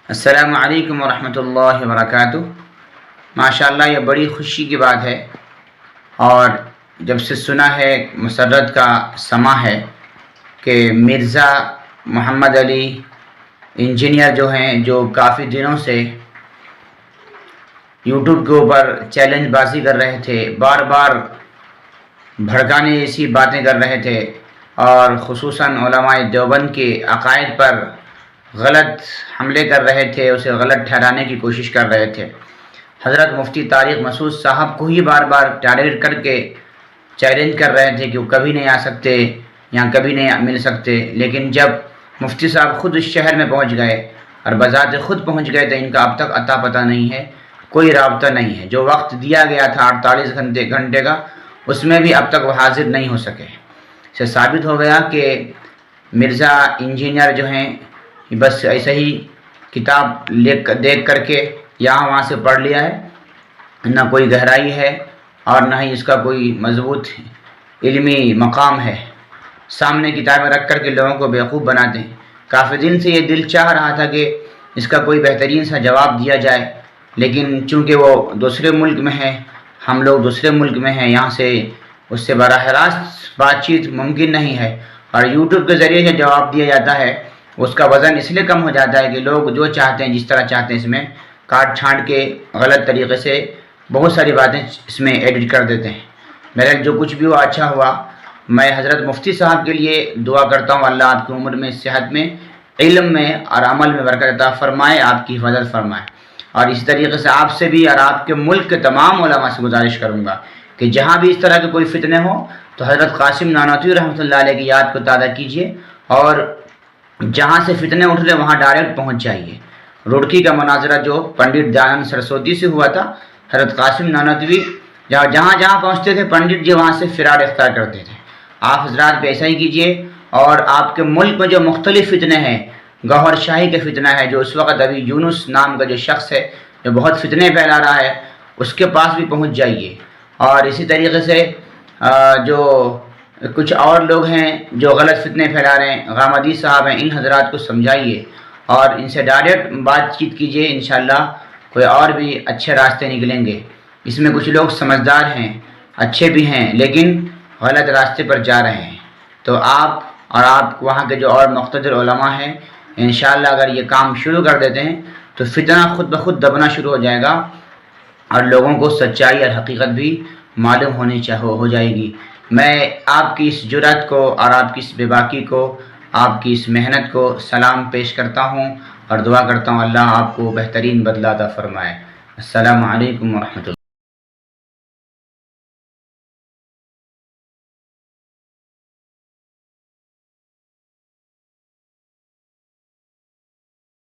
السلام علیکم ورحمۃ اللہ وبرکاتہ۔ ماشاءاللہ یہ بڑی خوشی کی بات ہے، اور جب سے سنا ہے مسرت کا سما ہے کہ مرزا محمد علی انجینئر جو ہیں، جو کافی دنوں سے یوٹیوب کے اوپر چیلنج بازی کر رہے تھے، بار بار بھڑکانے ایسی باتیں کر رہے تھے، اور خصوصاً علماء دیوبند کے عقائد پر غلط حملے کر رہے تھے، اسے غلط ٹھہرانے کی کوشش کر رہے تھے۔ حضرت مفتی طارق مسعود صاحب کو ہی بار بار ٹارگیٹ کر کے چیلنج کر رہے تھے کہ وہ کبھی نہیں آ سکتے یا کبھی نہیں مل سکتے، لیکن جب مفتی صاحب خود اس شہر میں پہنچ گئے اور بذات خود پہنچ گئے تو ان کا اب تک اتا پتہ نہیں ہے، کوئی رابطہ نہیں ہے۔ جو وقت دیا گیا تھا 48 گھنٹے کا، اس میں بھی اب تک وہ حاضر نہیں ہو سکے۔ اس سے ثابت ہو گیا کہ مرزا انجینئر جو ہیں بس ایسے ہی کتاب دیکھ کر کے یہاں وہاں سے پڑھ لیا ہے، نہ کوئی گہرائی ہے اور نہ ہی اس کا کوئی مضبوط علمی مقام ہے۔ سامنے کتابیں رکھ کر کے لوگوں کو بیوقوف بناتے ہیں۔ کافی دن سے یہ دل چاہ رہا تھا کہ اس کا کوئی بہترین سا جواب دیا جائے، لیکن چونکہ وہ دوسرے ملک میں ہے، ہم لوگ دوسرے ملک میں ہیں، یہاں سے اس سے براہ راست بات چیت ممکن نہیں ہے، اور یوٹیوب کے ذریعے سے جواب دیا جاتا ہے اس کا وزن اس لیے کم ہو جاتا ہے کہ لوگ جو چاہتے ہیں، جس طرح چاہتے ہیں، اس میں کاٹ چھانٹ کے غلط طریقے سے بہت ساری باتیں اس میں ایڈٹ کر دیتے ہیں۔ میرا جو کچھ بھی ہوا اچھا ہوا۔ میں حضرت مفتی صاحب کے لیے دعا کرتا ہوں، اللہ آپ کی عمر میں، صحت میں، علم میں اور عمل میں برکت عطا فرمائے، آپ کی حفاظت فرمائے۔ اور اسی طریقے سے آپ سے بھی اور آپ کے ملک کے تمام علماء سے گزارش کروں گا کہ جہاں بھی اس طرح کے کوئی فتنے ہوں تو حضرت قاسم نانوتوی رحمۃ اللہ علیہ کی یاد کو تازہ کیجیے، اور جہاں سے فتنے اٹھ رہے وہاں ڈائریکٹ پہنچ جائیے۔ روڑکی کا مناظرہ جو پنڈت دیانند سرسوتی سے ہوا تھا، حضرت قاسم نانوتوی جہاں پہنچتے تھے پنڈت جی وہاں سے فرار اختیار کرتے تھے۔ آپ حضرات بھی ایسا ہی کیجیے، اور آپ کے ملک میں جو مختلف فتنے ہیں، گوہر شاہی کا فتنہ ہے جو اس وقت ابھی یونس نام کا جو شخص ہے جو بہت فتنے پھیلا رہا ہے، اس کے پاس بھی پہنچ جائیے۔ اور اسی طریقے سے جو کچھ اور لوگ ہیں جو غلط فتنے پھیلا رہے ہیں، غامدی صاحب ہیں، ان حضرات کو سمجھائیے اور ان سے ڈائریکٹ بات چیت کیجیے، انشاءاللہ کوئی اور بھی اچھے راستے نکلیں گے۔ اس میں کچھ لوگ سمجھدار ہیں، اچھے بھی ہیں، لیکن غلط راستے پر جا رہے ہیں۔ تو آپ اور آپ وہاں کے جو اور مقتدر علماء ہیں، انشاءاللہ اگر یہ کام شروع کر دیتے ہیں تو فتنہ خود بخود دبنا شروع ہو جائے گا، اور لوگوں کو سچائی اور حقیقت بھی معلوم ہو جائے گی۔ میں آپ کی اس جرأت کو اور آپ کی اس بے باکی کو، آپ کی اس محنت کو سلام پیش کرتا ہوں، اور دعا کرتا ہوں اللہ آپ کو بہترین بدلہ عطا فرمائے۔ السلام علیکم ورحمۃ اللہ۔